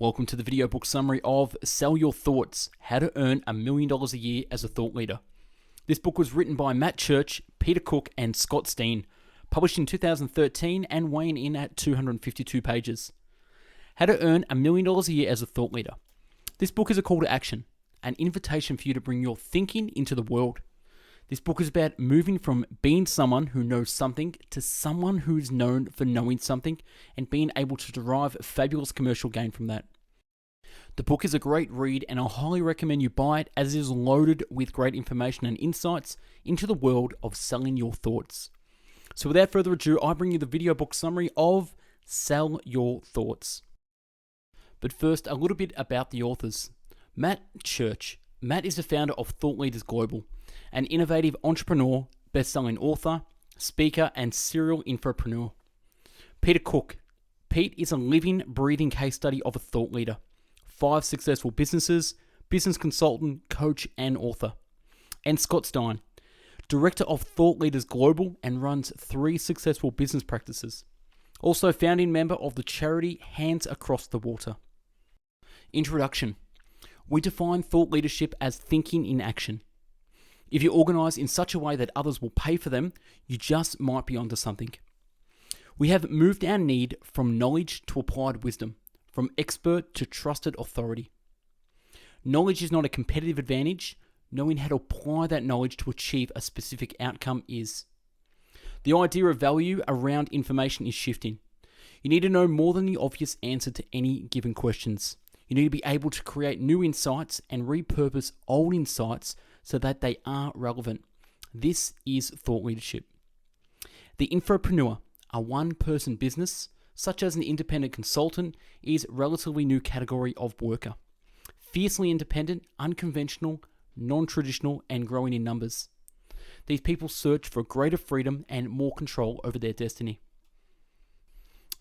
Welcome to the video book summary of Sell Your Thoughts, How to Earn $1 Million a Year as a Thought Leader. This book was written by Matt Church, Peter Cook, and Scott Steen, published in 2013 and weighing in at 252 pages. How to Earn $1 Million a Year as a Thought Leader. This book is a call to action, an invitation for you to bring your thinking into the world. This book is about moving from being someone who knows something to someone who is known for knowing something and being able to derive fabulous commercial gain from that. The book is a great read and I highly recommend you buy it as it is loaded with great information and insights into the world of selling your thoughts. So without further ado, I bring you the video book summary of Sell Your Thoughts. But first, a little bit about the authors. Matt Church. Matt is the founder of Thought Leaders Global, an innovative entrepreneur, best-selling author, speaker, and serial infopreneur. Peter Cook. Pete is a living, breathing case study of a thought leader. 5 successful businesses, business consultant, coach, and author. And Scott Steen, director of Thought Leaders Global and runs 3 successful business practices. Also founding member of the charity Hands Across the Water. Introduction. We define thought leadership as thinking in action. If you organize in such a way that others will pay for them, you just might be onto something. We have moved our need from knowledge to applied wisdom, from expert to trusted authority. Knowledge is not a competitive advantage. Knowing how to apply that knowledge to achieve a specific outcome is. The idea of value around information is shifting. You need to know more than the obvious answer to any given questions. You need to be able to create new insights and repurpose old insights so that they are relevant. This is thought leadership. The infopreneur, a one-person business, such as an independent consultant, is a relatively new category of worker. Fiercely independent, unconventional, non-traditional, and growing in numbers. These people search for greater freedom and more control over their destiny.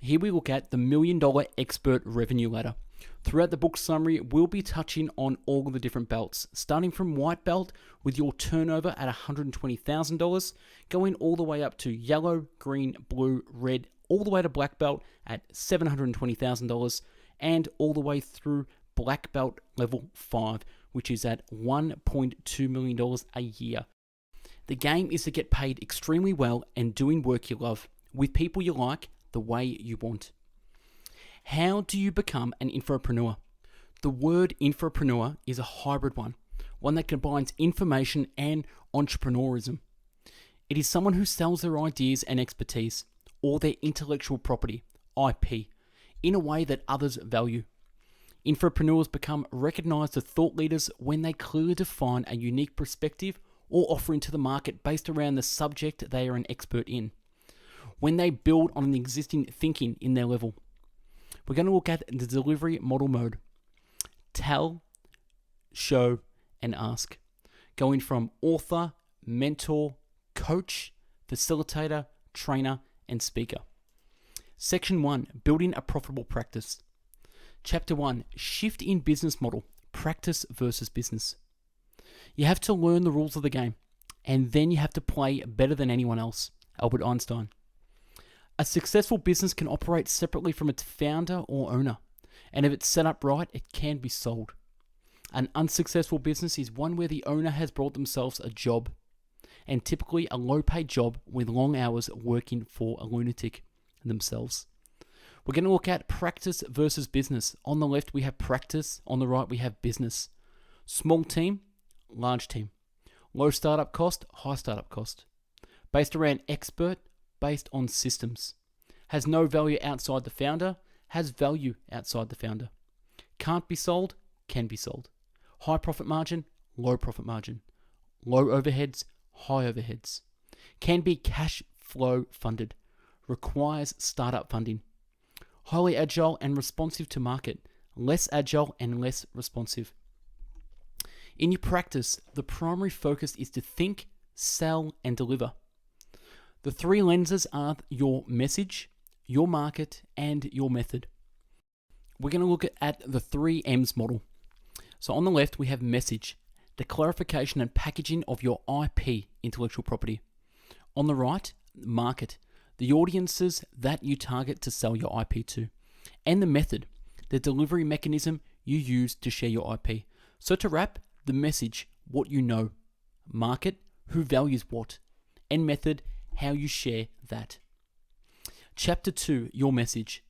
Here we look at the $1 Million Expert Revenue Ladder. Throughout the book summary, we'll be touching on all of the different belts, starting from white belt with your turnover at $120,000, going all the way up to yellow, green, blue, red, all the way to black belt at $720,000, and all the way through black belt level 5, which is at $1.2 million a year. The game is to get paid extremely well and doing work you love, with people you like, the way you want. How do you become an infopreneur? The word infopreneur is a hybrid one that combines information and entrepreneurism. It is someone who sells their ideas and expertise, or their intellectual property, IP, in a way that others value. Infopreneurs become recognized as thought leaders when they clearly define a unique perspective or offering to the market based around the subject they are an expert in. When they build on an existing thinking in their level. We're going to look at the delivery model mode. Tell, show, and ask. Going from author, mentor, coach, facilitator, trainer, and speaker. Section 1, building a profitable practice. Chapter 1, shift in business model, practice versus business. You have to learn the rules of the game, and then you have to play better than anyone else. Albert Einstein. A successful business can operate separately from its founder or owner, and if it's set up right, it can be sold. An unsuccessful business is one where the owner has brought themselves a job, and typically a low-paid job with long hours working for a lunatic themselves. We're going to look at practice versus business. On the left, we have practice. On the right, we have business. Small team, large team. Low startup cost, high startup cost. Based around expert, based on systems. Has no value outside the founder, has value outside the founder. Can't be sold, can be sold. High profit margin, low profit margin. Low overheads, high overheads. Can be cash flow funded. Requires startup funding. Highly agile and responsive to market. Less agile and less responsive. In your practice, the primary focus is to think, sell, and deliver. The 3 lenses are your message, your market, and your method. We're going to look at the 3 M's model. So on the left, we have message, the clarification and packaging of your IP, intellectual property. On the right, market, the audiences that you target to sell your IP to. And the method, the delivery mechanism you use to share your IP. So to wrap, the message, what you know, market, who values what, and method, how you share that. Chapter 2, your message.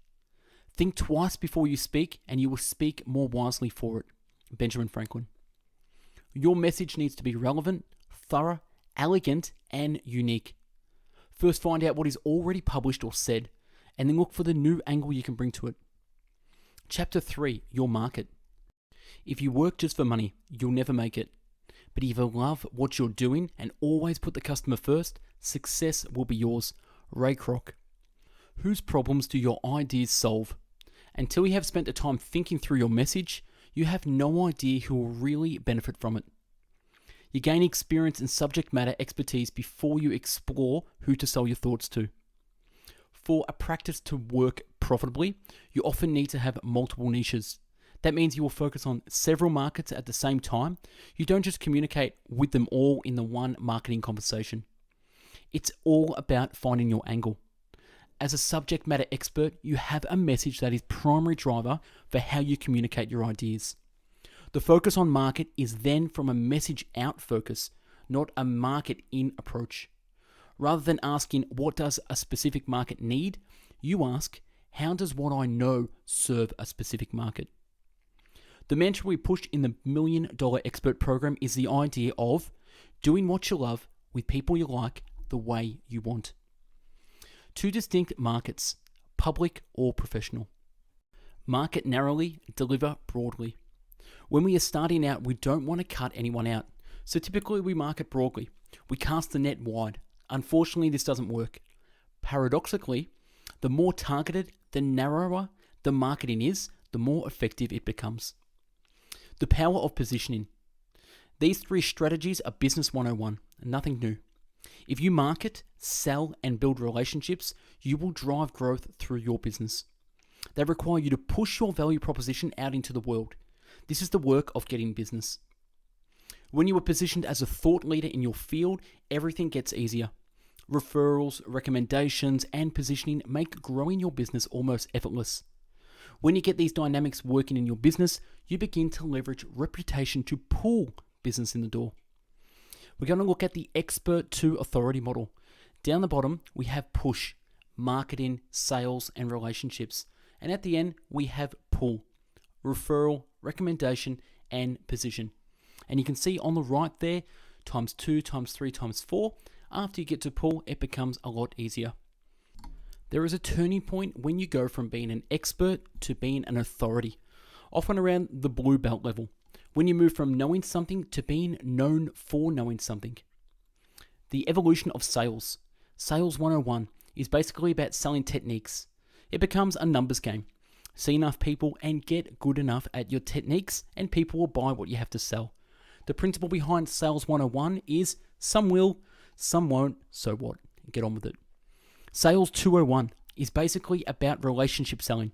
Think twice before you speak, and you will speak more wisely for it. Benjamin Franklin. Your message needs to be relevant, thorough, elegant, and unique. First, find out what is already published or said, and then look for the new angle you can bring to it. Chapter 3, your market. If you work just for money, you'll never make it. But if you love what you're doing and always put the customer first, success will be yours. Ray Kroc. Whose problems do your ideas solve? Until you have spent the time thinking through your message, you have no idea who will really benefit from it. You gain experience and subject matter expertise before you explore who to sell your thoughts to. For a practice to work profitably, you often need to have multiple niches. That means you will focus on several markets at the same time. You don't just communicate with them all in the one marketing conversation. It's all about finding your angle. As a subject matter expert, you have a message that is primary driver for how you communicate your ideas. The focus on market is then from a message out focus, not a market in approach. Rather than asking what does a specific market need, you ask how does what I know serve a specific market. The mantra we push in the $1 Million Expert program is the idea of doing what you love with people you like the way you want. Two distinct markets, public or professional. Market narrowly, deliver broadly. When we are starting out, we don't want to cut anyone out. So typically we market broadly. We cast the net wide. Unfortunately, this doesn't work. Paradoxically, the more targeted, the narrower the marketing is, the more effective it becomes. The power of positioning. These 3 strategies are Business 101, nothing new. If you market, sell, and build relationships, you will drive growth through your business. They require you to push your value proposition out into the world. This is the work of getting business. When you are positioned as a thought leader in your field, everything gets easier. Referrals, recommendations, and positioning make growing your business almost effortless. When you get these dynamics working in your business, you begin to leverage reputation to pull business in the door. We're going to look at the expert to authority model. Down the bottom, we have push, marketing, sales, and relationships. And at the end, we have pull, referral, recommendation, and position. And you can see on the right there, times 2, times 3, times 4. After you get to pull, it becomes a lot easier. There is a turning point when you go from being an expert to being an authority, often around the blue belt level, when you move from knowing something to being known for knowing something. The evolution of sales. Sales 101 is basically about selling techniques. It becomes a numbers game. See enough people and get good enough at your techniques and people will buy what you have to sell. The principle behind Sales 101 is some will, some won't, so what? Get on with it. Sales 201 is basically about relationship selling.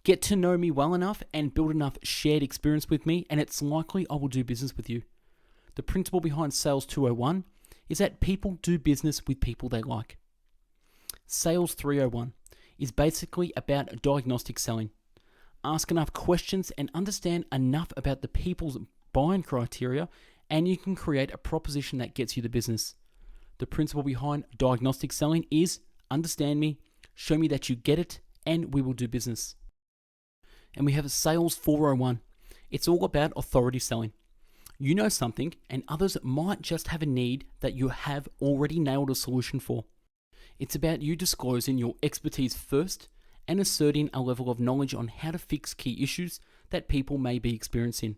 Get to know me well enough and build enough shared experience with me, and it's likely I will do business with you. The principle behind Sales 201 is that people do business with people they like. Sales 301 is basically about diagnostic selling. Ask enough questions and understand enough about the people's buying criteria, and you can create a proposition that gets you the business. The principle behind diagnostic selling is understand me, show me that you get it, and we will do business. And we have a Sales 401. It's all about authority selling. You know something, and others might just have a need that you have already nailed a solution for. It's about you disclosing your expertise first and asserting a level of knowledge on how to fix key issues that people may be experiencing,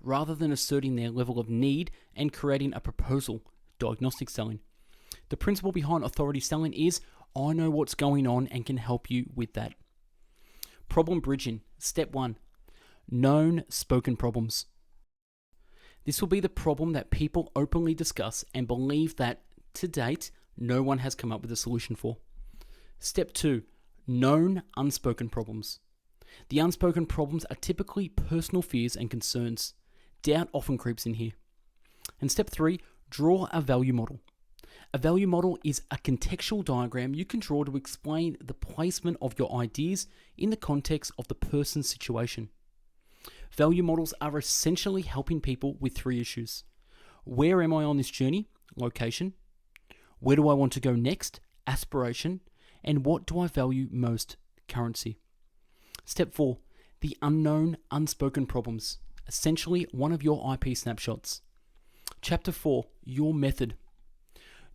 rather than asserting their level of need and creating a proposal, diagnostic selling. The principle behind authority selling is, I know what's going on and can help you with that. Problem bridging. Step 1. Known spoken problems. This will be the problem that people openly discuss and believe that, to date, no one has come up with a solution for. Step 2. Known unspoken problems. The unspoken problems are typically personal fears and concerns. Doubt often creeps in here. And step 3. Draw a value model. A value model is a contextual diagram you can draw to explain the placement of your ideas in the context of the person's situation. Value models are essentially helping people with three issues. Where am I on this journey? Location. Where do I want to go next? Aspiration. And what do I value most? Currency. Step 4. The unknown, unspoken problems. Essentially one of your IP snapshots. Chapter 4. Your method.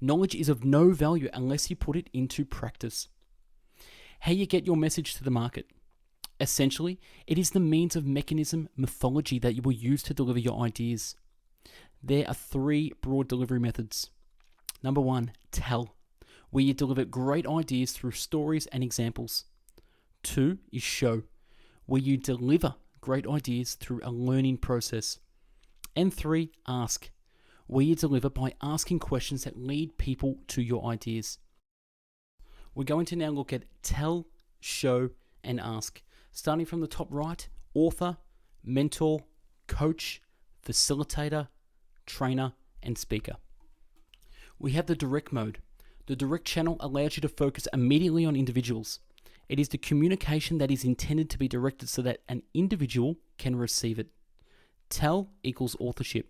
Knowledge is of no value unless you put it into practice. How you get your message to the market. Essentially, it is the means of mechanism mythology that you will use to deliver your ideas. There are three broad delivery methods. Number 1, tell, where you deliver great ideas through stories and examples. 2 is show, where you deliver great ideas through a learning process. And 3, ask, where you deliver by asking questions that lead people to your ideas. We're going to now look at tell, show, and ask. Starting from the top right, author, mentor, coach, facilitator, trainer, and speaker. We have the direct mode. The direct channel allows you to focus immediately on individuals. It is the communication that is intended to be directed so that an individual can receive it. Tell equals authorship.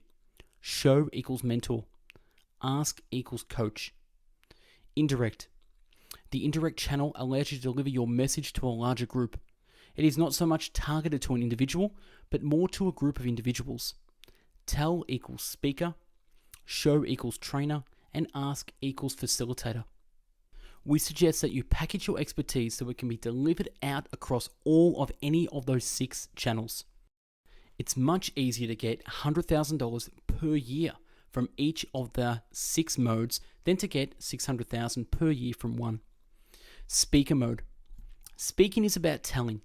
Show equals mentor. Ask equals coach. Indirect. The indirect channel allows you to deliver your message to a larger group. It is not so much targeted to an individual, but more to a group of individuals. Tell equals speaker, show equals trainer, and ask equals facilitator. We suggest that you package your expertise so it can be delivered out across all of any of those 6 channels. It's much easier to get $100,000 per year from each of the 6 modes than to get $600,000 per year from one. Speaker mode. Speaking is about telling.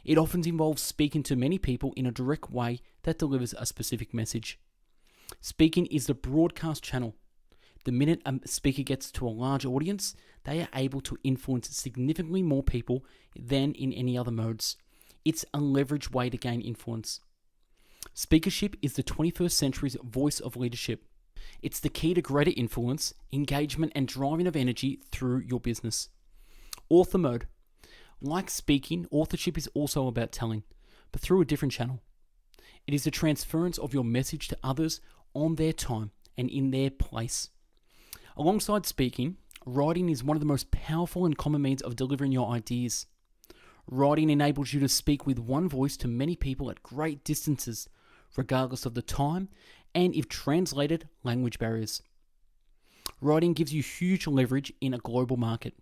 It often involves speaking to many people in a direct way that delivers a specific message. Speaking is the broadcast channel. The minute a speaker gets to a large audience, they are able to influence significantly more people than in any other modes. It's a leveraged way to gain influence. Speakership is the 21st century's voice of leadership. It's the key to greater influence, engagement, and driving of energy through your business. Author mode. Like speaking, authorship is also about telling, but through a different channel. It is the transference of your message to others on their time and in their place. Alongside speaking, writing is one of the most powerful and common means of delivering your ideas. Writing enables you to speak with one voice to many people at great distances, regardless of the time and, if translated, language barriers. Writing gives you huge leverage in a global market.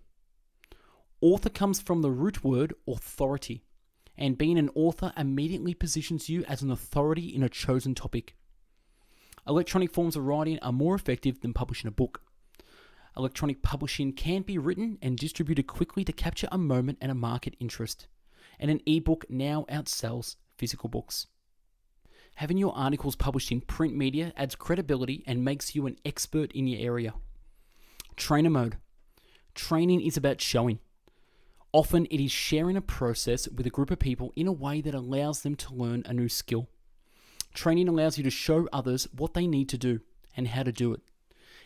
Author comes from the root word authority, and being an author immediately positions you as an authority in a chosen topic. Electronic forms of writing are more effective than publishing a book. Electronic publishing can be written and distributed quickly to capture a moment and a market interest, and an ebook now outsells physical books. Having your articles published in print media adds credibility and makes you an expert in your area. Trainer mode. Training is about showing. Often it is sharing a process with a group of people in a way that allows them to learn a new skill. Training allows you to show others what they need to do and how to do it.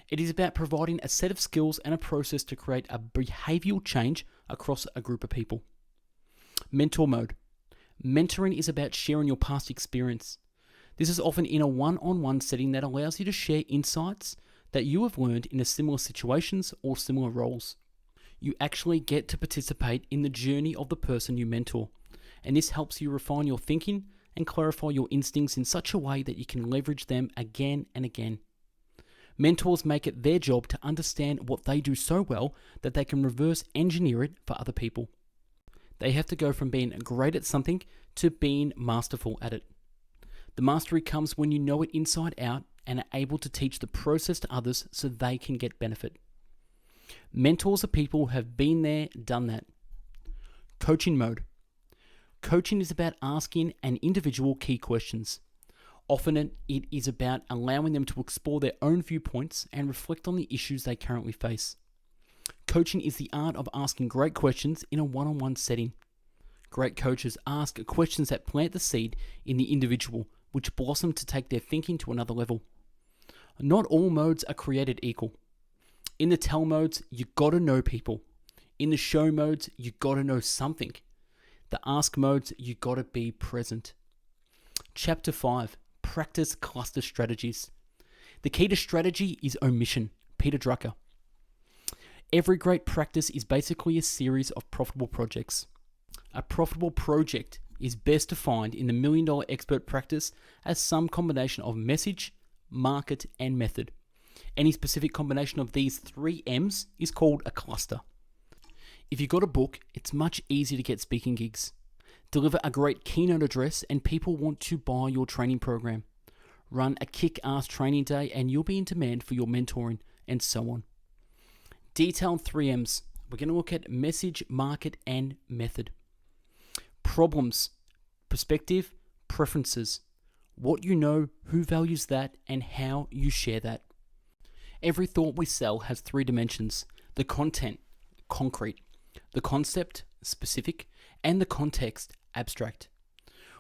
It is about providing a set of skills and a process to create a behavioral change across a group of people. Mentor mode. Mentoring is about sharing your past experience. This is often in a one-on-one setting that allows you to share insights that you have learned in similar situations or similar roles. You actually get to participate in the journey of the person you mentor, and this helps you refine your thinking and clarify your instincts in such a way that you can leverage them again and again. Mentors make it their job to understand what they do so well that they can reverse engineer it for other people. They have to go from being great at something to being masterful at it. The mastery comes when you know it inside out and are able to teach the process to others so they can get benefit. Mentors are people who have been there, done that. Coaching mode. Coaching is about asking an individual key questions. Often it is about allowing them to explore their own viewpoints and reflect on the issues they currently face. Coaching is the art of asking great questions in a one-on-one setting. Great coaches ask questions that plant the seed in the individual, which blossom to take their thinking to another level. Not all modes are created equal. In the tell modes, you gotta know people. In the show modes, you gotta know something. The ask modes, you gotta be present. Chapter 5, Practice Cluster Strategies. The key to strategy is omission. Peter Drucker. Every great practice is basically a series of profitable projects. A profitable project is best defined in the $1 Million Expert practice as some combination of message, market, and method. Any specific combination of these 3 M's is called a cluster. If you've got a book, it's much easier to get speaking gigs. Deliver a great keynote address and people want to buy your training program. Run a kick-ass training day and you'll be in demand for your mentoring, and so on. Detailed 3 M's. We're going to look at message, market, and method. Problems, perspective, preferences. What you know, who values that, and how you share that. Every thought we sell has 3 dimensions. The content, concrete. The concept, specific. And the context, abstract.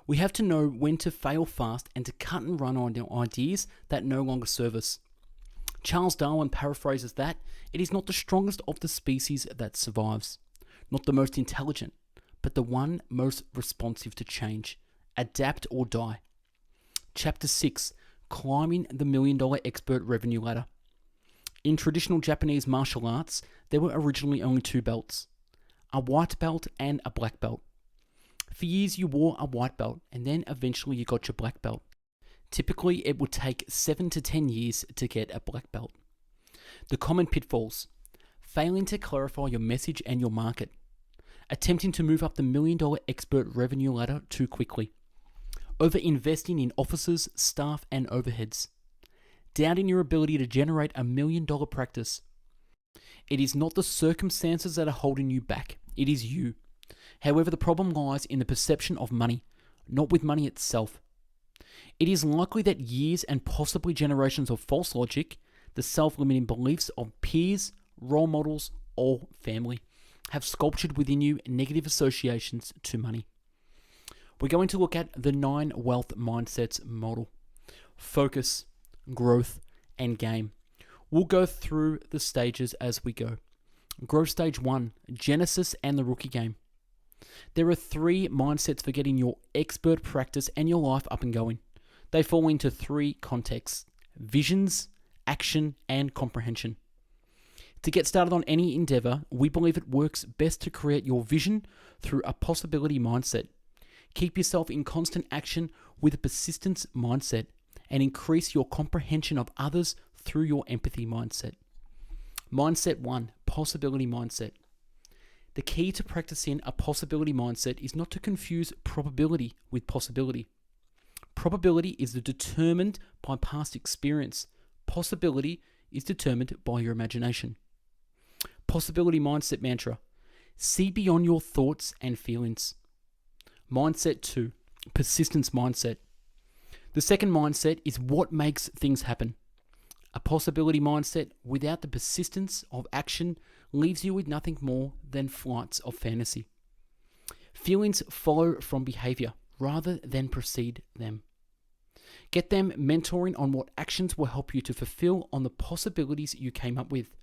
We have to know when to fail fast and to cut and run on ideas that no longer serve us. Charles Darwin paraphrases that it is not the strongest of the species that survives, not the most intelligent, but the one most responsive to change. Adapt or die. Chapter 6, Climbing the $1 Million Expert Revenue Ladder. In traditional Japanese martial arts, there were originally only 2 belts, a white belt and a black belt. For years you wore a white belt and then eventually you got your black belt. Typically it would take 7 to 10 years to get a black belt. The common pitfalls: failing to clarify your message and your market, attempting to move up the $1 Million Expert Revenue Ladder too quickly, over-investing in officers, staff and overheads, doubting your ability to generate a $1 million practice. It is not the circumstances that are holding you back, it is you. However, the problem lies in the perception of money, not with money itself. It is likely that years and possibly generations of false logic, the self-limiting beliefs of peers, role models, or family, have sculptured within you negative associations to money. We're going to look at the 9 wealth mindsets model: focus, growth, and game. We'll go through the stages as we go. Growth stage 1, Genesis and the rookie game. There are 3 mindsets for getting your expert practice and your life up and going. They fall into 3 contexts: visions, action, and comprehension. To get started on any endeavor, we believe it works best to create your vision through a possibility mindset. Keep yourself in constant action with a persistence mindset and increase your comprehension of others through your empathy mindset. Mindset 1, possibility mindset. The key to practicing a possibility mindset is not to confuse probability with possibility. Probability is determined by past experience. Possibility is determined by your imagination. Possibility mindset mantra: see beyond your thoughts and feelings. Mindset 2, persistence mindset. The second mindset is what makes things happen. A possibility mindset without the persistence of action leaves you with nothing more than flights of fantasy. Feelings follow from behavior rather than precede them. Get them mentoring on what actions will help you to fulfill on the possibilities you came up with,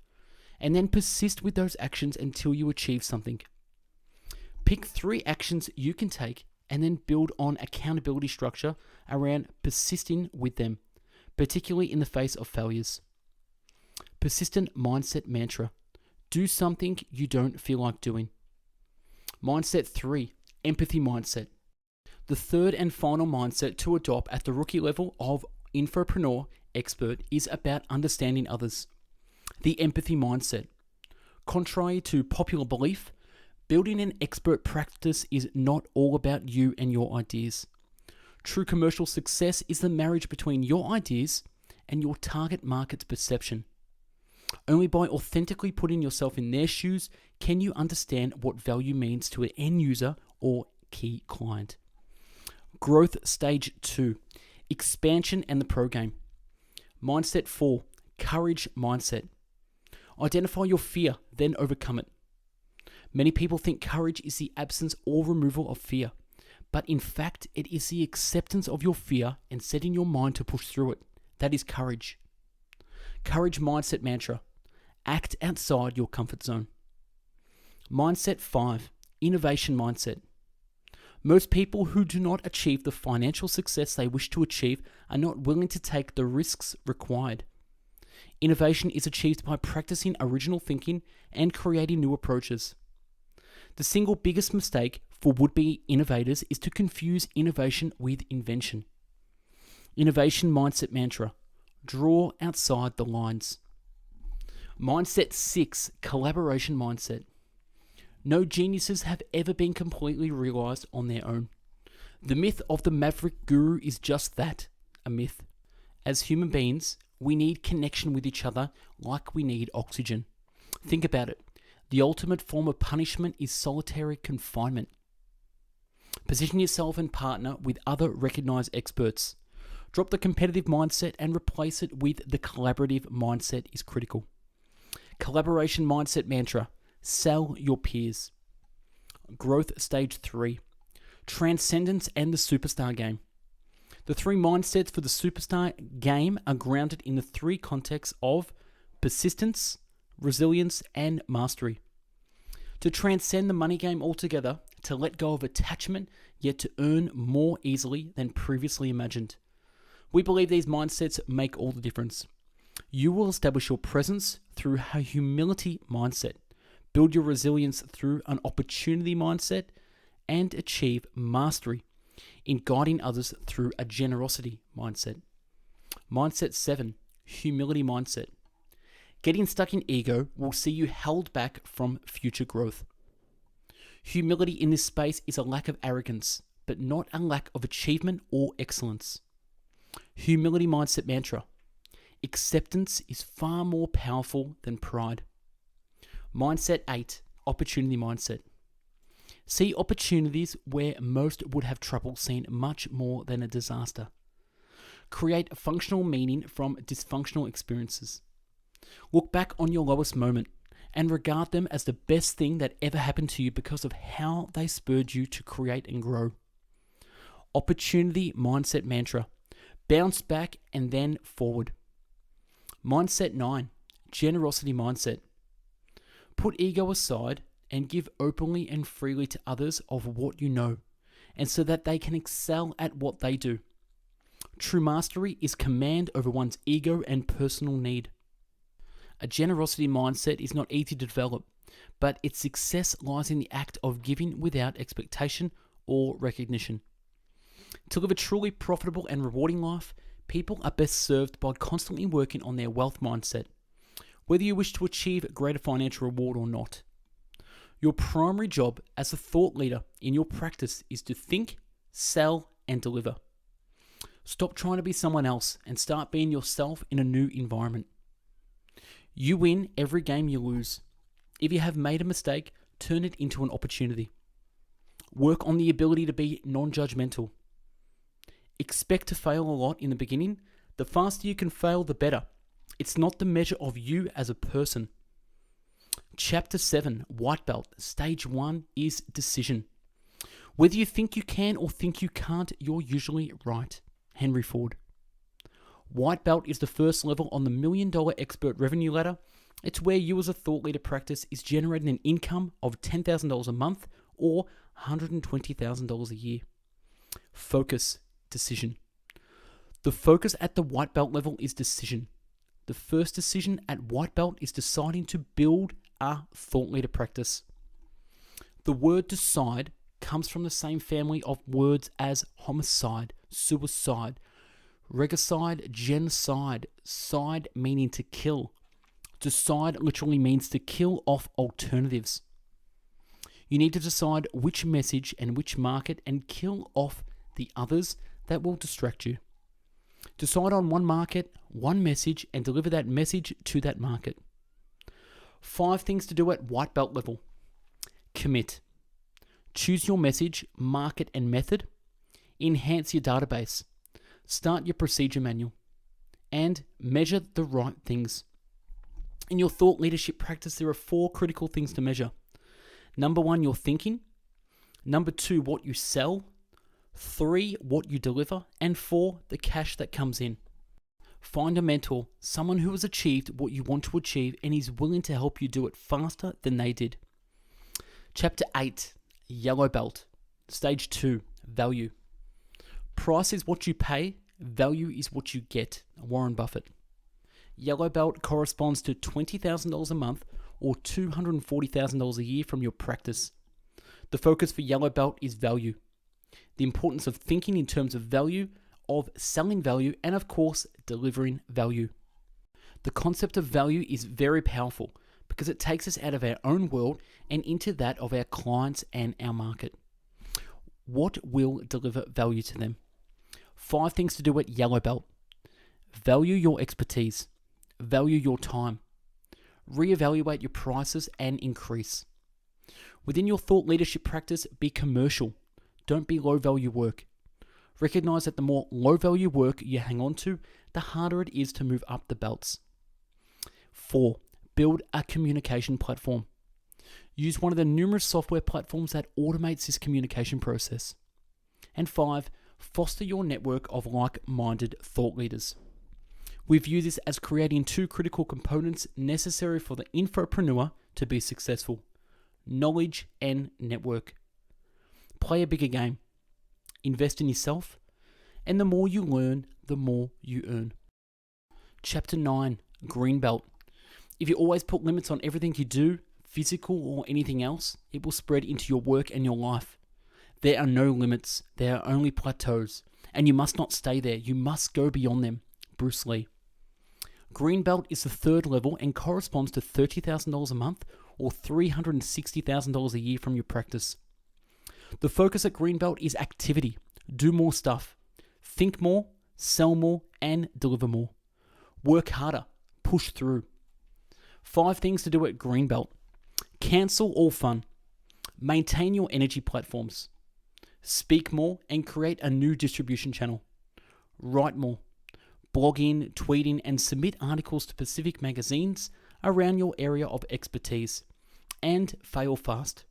and then persist with those actions until you achieve something. Pick 3 actions you can take and then build on accountability structure around persisting with them, particularly in the face of failures. Persistent mindset mantra: do something you don't feel like doing. Mindset 3, empathy mindset. The third and final mindset to adopt at the rookie level of infopreneur expert is about understanding others. The empathy mindset. Contrary to popular belief, building an expert practice is not all about you and your ideas. True commercial success is the marriage between your ideas and your target market's perception. Only by authentically putting yourself in their shoes can you understand what value means to an end user or key client. Growth stage 2, expansion and the pro game. Mindset 4, courage mindset. Identify your fear, then overcome it. Many people think courage is the absence or removal of fear, but in fact, it is the acceptance of your fear and setting your mind to push through it. That is courage. Courage mindset mantra: Act outside your comfort zone. Mindset 5. Innovation mindset. Most people who do not achieve the financial success they wish to achieve are not willing to take the risks required. Innovation is achieved by practicing original thinking and creating new approaches. The single biggest mistake for would-be innovators is to confuse innovation with invention. Innovation mindset mantra. Draw outside the lines. Mindset 6. Collaboration mindset. No geniuses have ever been completely realized on their own. The myth of the maverick guru is just that, a myth. As human beings, we need connection with each other like we need oxygen. Think about it. The ultimate form of punishment is solitary confinement. Position yourself and partner with other recognized experts. Drop the competitive mindset and replace it with the collaborative mindset is critical. Collaboration mindset mantra. Sell your peers. Growth stage 3. Transcendence and the superstar game. The 3 mindsets for the superstar game are grounded in the 3 contexts of persistence, resilience, and mastery. To transcend the money game altogether, to let go of attachment, yet to earn more easily than previously imagined. We believe these mindsets make all the difference. You will establish your presence through a humility mindset, build your resilience through an opportunity mindset, and achieve mastery in guiding others through a generosity mindset. Mindset 7. Humility mindset. Getting stuck in ego will see you held back from future growth. Humility in this space is a lack of arrogance, but not a lack of achievement or excellence. Humility mindset mantra. Acceptance is far more powerful than pride. Mindset 8. Opportunity mindset. See opportunities where most would have trouble seeing much more than a disaster. Create functional meaning from dysfunctional experiences. Look back on your lowest moment and regard them as the best thing that ever happened to you because of how they spurred you to create and grow. Opportunity mindset mantra. Bounce back and then forward. Mindset 9. Generosity mindset. Put ego aside and give openly and freely to others of what you know, and so that they can excel at what they do. True mastery is command over one's ego and personal need. A generosity mindset is not easy to develop, but its success lies in the act of giving without expectation or recognition. To live a truly profitable and rewarding life, people are best served by constantly working on their wealth mindset, whether you wish to achieve greater financial reward or not. Your primary job as a thought leader in your practice is to think, sell, and deliver. Stop trying to be someone else and start being yourself in a new environment. You win every game you lose. If you have made a mistake, turn it into an opportunity. Work on the ability to be non-judgmental. Expect to fail a lot in the beginning. The faster you can fail, the better. It's not the measure of you as a person. Chapter 7, White Belt, Stage 1 is decision. Whether you think you can or think you can't, you're usually right. Henry Ford. White Belt is the first level on the $1 Million Expert Revenue Ladder. It's where you as a thought leader practice is generating an income of $10,000 a month or $120,000 a year. Focus, decision. The focus at the White Belt level is decision. The first decision at White Belt is deciding to build a thought leader practice. The word decide comes from the same family of words as homicide, suicide, regicide, genocide, side meaning to kill. Decide literally means to kill off alternatives. You need to decide which message and which market and kill off the others that will distract you. Decide on one market, one message, and deliver that message to that market. 5 things to do at White Belt level. Commit. Choose your message, market, and method. Enhance your database. Start your procedure manual. And measure the right things. In your thought leadership practice, there are 4 critical things to measure. Number 1, your thinking. Number 2, what you sell. 3, what you deliver. And 4, the cash that comes in. Find a mentor, someone who has achieved what you want to achieve and is willing to help you do it faster than they did. Chapter 8, Yellow Belt. Stage 2, Value. Price is what you pay, value is what you get. Warren Buffett. Yellow Belt corresponds to $20,000 a month or $240,000 a year from your practice. The focus for Yellow Belt is value. The importance of thinking in terms of value, of selling value, and of course, delivering value. The concept of value is very powerful because it takes us out of our own world and into that of our clients and our market. What will deliver value to them? 5 things to do at Yellow Belt. Value your expertise. Value your time. Reevaluate your prices and increase. Within your thought leadership practice, be commercial. Don't be low value work. Recognize that the more low value work you hang on to, the harder it is to move up the belts. 4. Build a communication platform. Use one of the numerous software platforms that automates this communication process. And 5. Foster your network of like-minded thought leaders. We view this as creating 2 critical components necessary for the infopreneur to be successful: knowledge and network. Play a bigger game. Invest in yourself, and the more you learn, the more you earn. Chapter 9, Green Belt. If you always put limits on everything you do, physical or anything else, it will spread into your work and your life. There are no limits, there are only plateaus, and you must not stay there, you must go beyond them. Bruce Lee. Green Belt is the 3rd level and corresponds to $30,000 a month or $360,000 a year from your practice. The focus at Green Belt is activity. Do more stuff. Think more, sell more, and deliver more. Work harder. Push through. 5 things to do at Green Belt. Cancel all fun. Maintain your energy platforms. Speak more and create a new distribution channel. Write more. Blog in, tweet in, and submit articles to specific magazines around your area of expertise. And fail fast.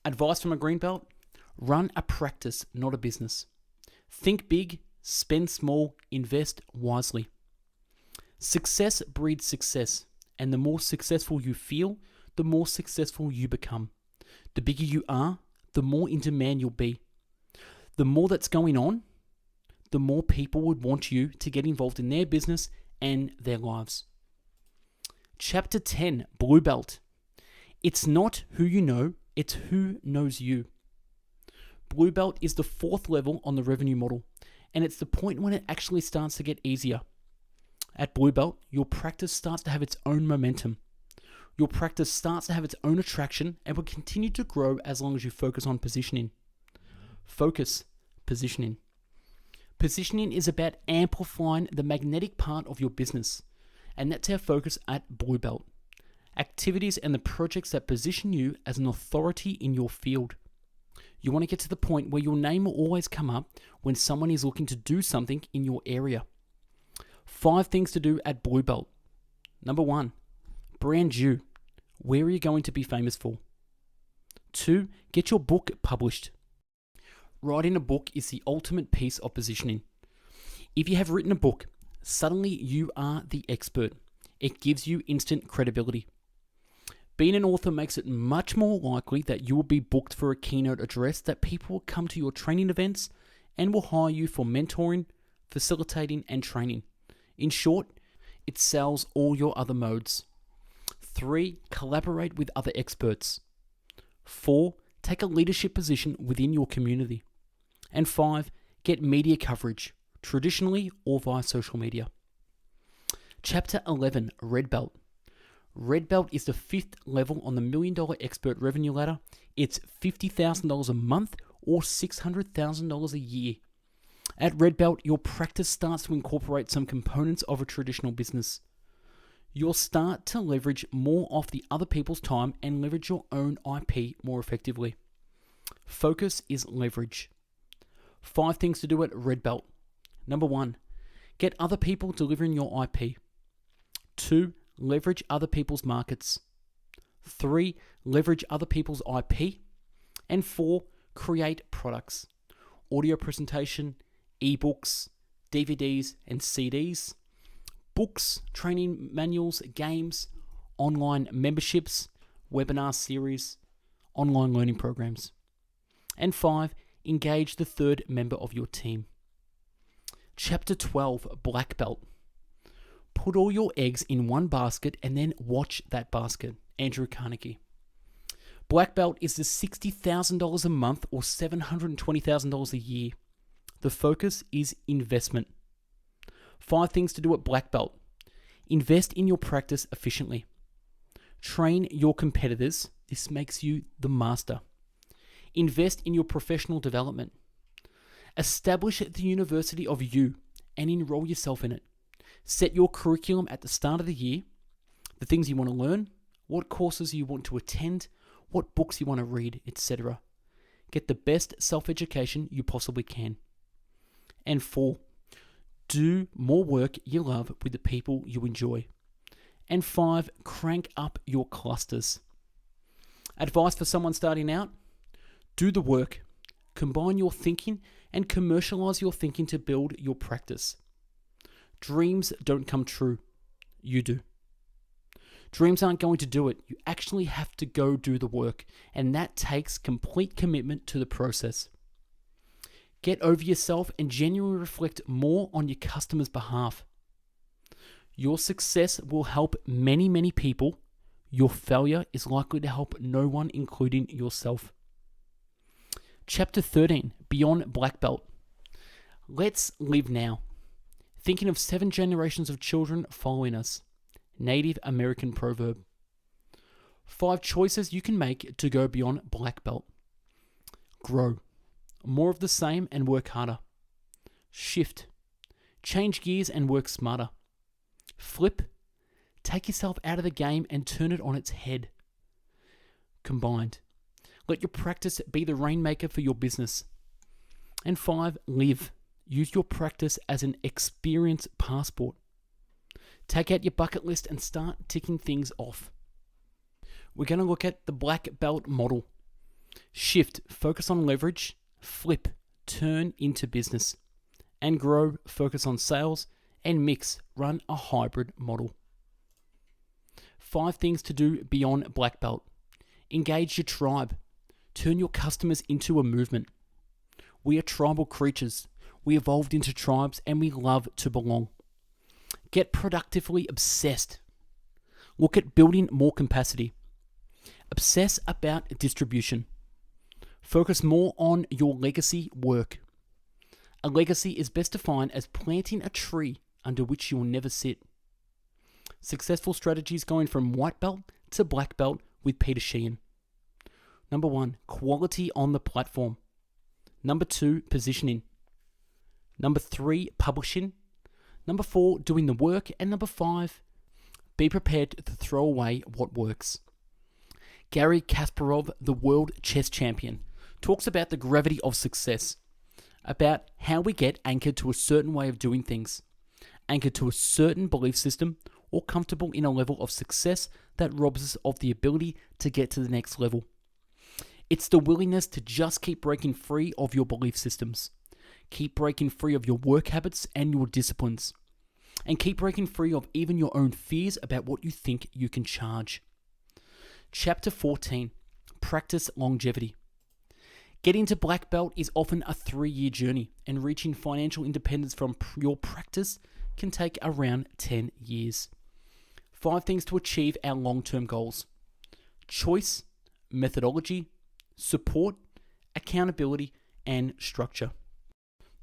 Advice from a Green Belt: run a practice, not a business. Think big, spend small, invest wisely. Success breeds success, and the more successful you feel, the more successful you become. The bigger you are, the more in demand you'll be. The more that's going on, the more people would want you to get involved in their business and their lives. Chapter 10, Blue Belt. It's not who you know, it's who knows you. Blue Belt is the 4th level on the revenue model, and it's the point when it actually starts to get easier. At Blue Belt, your practice starts to have its own momentum. Your practice starts to have its own attraction and will continue to grow as long as you focus on positioning. Focus, positioning. Positioning is about amplifying the magnetic part of your business, and that's our focus at Blue Belt. Activities and the projects that position you as an authority in your field. You want to get to the point where your name will always come up when someone is looking to do something in your area. 5 things to do at Blue Belt. Number 1, brand you. Where are you going to be famous for? 2, get your book published. Writing a book is the ultimate piece of positioning. If you have written a book, suddenly you are the expert. It gives you instant credibility. Being an author makes it much more likely that you will be booked for a keynote address, that people will come to your training events and will hire you for mentoring, facilitating, and training. In short, it sells all your other modes. 3, collaborate with other experts. 4, take a leadership position within your community. And 5, get media coverage, traditionally or via social media. Chapter 11, Red Belt. Red Belt is the 5th level on the $1 Million Expert Revenue Ladder. It's $50,000 a month or $600,000 a year. At Red Belt, your practice starts to incorporate some components of a traditional business. You'll start to leverage more of the other people's time and leverage your own IP more effectively. Focus is leverage. 5 things to do at Red Belt. Number 1, get other people delivering your IP. 2, leverage other people's markets. 3, leverage other people's IP. And 4, create products. Audio presentation, ebooks, DVDs, and CDs. books, training manuals, games, online memberships, webinar series, online learning programs. And 5, engage the third member of your team. Chapter 12, Black Belt. Put all your eggs in one basket and then watch that basket. Andrew Carnegie. Black Belt is the $60,000 a month or $720,000 a year. The focus is investment. 5 things to do at Black Belt. Invest in your practice efficiently. Train your competitors. This makes you the master. Invest in your professional development. Establish the university of you and enroll yourself in it. Set your curriculum at the start of the year, the things you want to learn, what courses you want to attend, what books you want to read, etc. Get the best self-education you possibly can. And 4, do more work you love with the people you enjoy. And 5, crank up your clusters. Advice for someone starting out? Do the work. Combine your thinking and commercialize your thinking to build your practice. Dreams don't come true. You do. Dreams aren't going to do it. You actually have to go do the work, and that takes complete commitment to the process. Get over yourself and genuinely reflect more on your customer's behalf. Your success will help many, many people. Your failure is likely to help no one, including yourself. Chapter 13, Beyond Black Belt. Let's live now. Thinking of 7 generations of children following us. Native American proverb. 5 choices you can make to go beyond Black Belt. Grow. More of the same and work harder. Shift. Change gears and work smarter. Flip. Take yourself out of the game and turn it on its head. Combined. Let your practice be the rainmaker for your business. And 5, live. Use your practice as an experience passport. Take out your bucket list and start ticking things off. We're going to look at the Black Belt model. Shift, focus on leverage. Flip, turn into business. And grow, focus on sales. And mix, run a hybrid model. 5 things to do beyond Black Belt. Engage your tribe. Turn your customers into a movement. We are tribal creatures. We evolved into tribes and we love to belong. Get productively obsessed. Look at building more capacity. Obsess about distribution. Focus more on your legacy work. A legacy is best defined as planting a tree under which you will never sit. Successful strategies going from white belt to black belt with Peter Sheehan. Number 1, quality on the platform. Number 2, positioning. Number 3, publishing. Number 4, doing the work. And number 5, be prepared to throw away what works. Garry Kasparov, the world chess champion, talks about the gravity of success, about how we get anchored to a certain way of doing things, anchored to a certain belief system, or comfortable in a level of success that robs us of the ability to get to the next level. It's the willingness to just keep breaking free of your belief systems. Keep breaking free of your work habits and your disciplines. And keep breaking free of even your own fears about what you think you can charge. Chapter 14, Practice Longevity. Getting to black belt is often a 3-year journey, and reaching financial independence from your practice can take around 10 years. 5 things to achieve our long-term goals. Choice, methodology, support, accountability, and structure.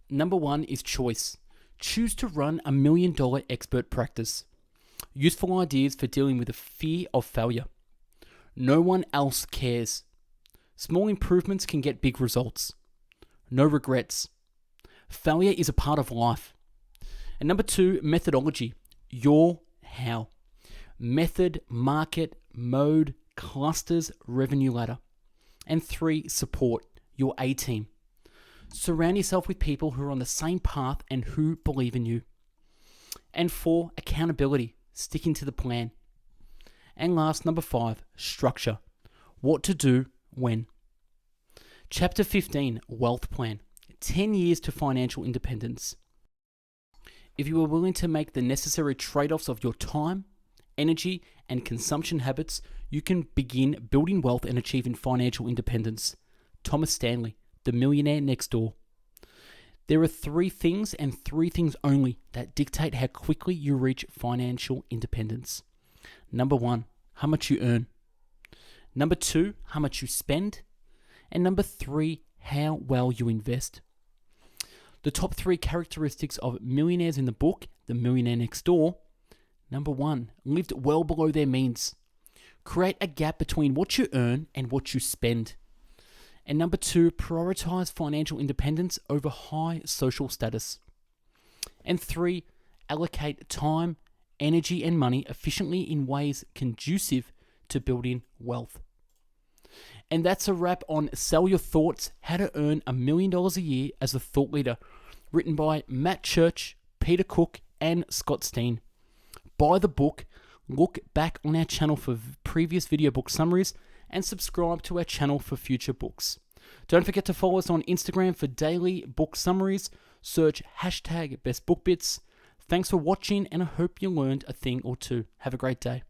Number 1 is choice. Choose to run $1 million expert practice. Useful ideas for dealing with the fear of failure. No one else cares. Small improvements can get big results. No regrets. Failure is a part of life. And number 2, methodology. Your how. Method, market, mode, clusters, revenue ladder. And 3, support. Your A-team. Surround yourself with people who are on the same path and who believe in you. And 4, accountability. Sticking to the plan. And last, number 5, structure. What to do when. Chapter 15, Wealth Plan. 10 years to financial independence. If you are willing to make the necessary trade-offs of your time, energy, and consumption habits, you can begin building wealth and achieving financial independence. Thomas Stanley, The Millionaire Next Door. There are 3 things and 3 things only that dictate how quickly you reach financial independence. Number 1, how much you earn. Number 2, how much you spend. And number 3, how well you invest. The top 3 characteristics of millionaires in the book, The Millionaire Next Door. Number 1, lived well below their means. Create a gap between what you earn and what you spend. And number 2, prioritize financial independence over high social status. And 3, allocate time, energy, and money efficiently in ways conducive to building wealth. And that's a wrap on Sell Your Thoughts, How to Earn $1 Million a Year as a Thought Leader, written by Matt Church, Peter Cook, and Scott Steen. Buy the book, look back on our channel for previous video book summaries, and subscribe to our channel for future books. Don't forget to follow us on Instagram for daily book summaries. Search #bestbookbits. Thanks for watching, and I hope you learned a thing or two. Have a great day.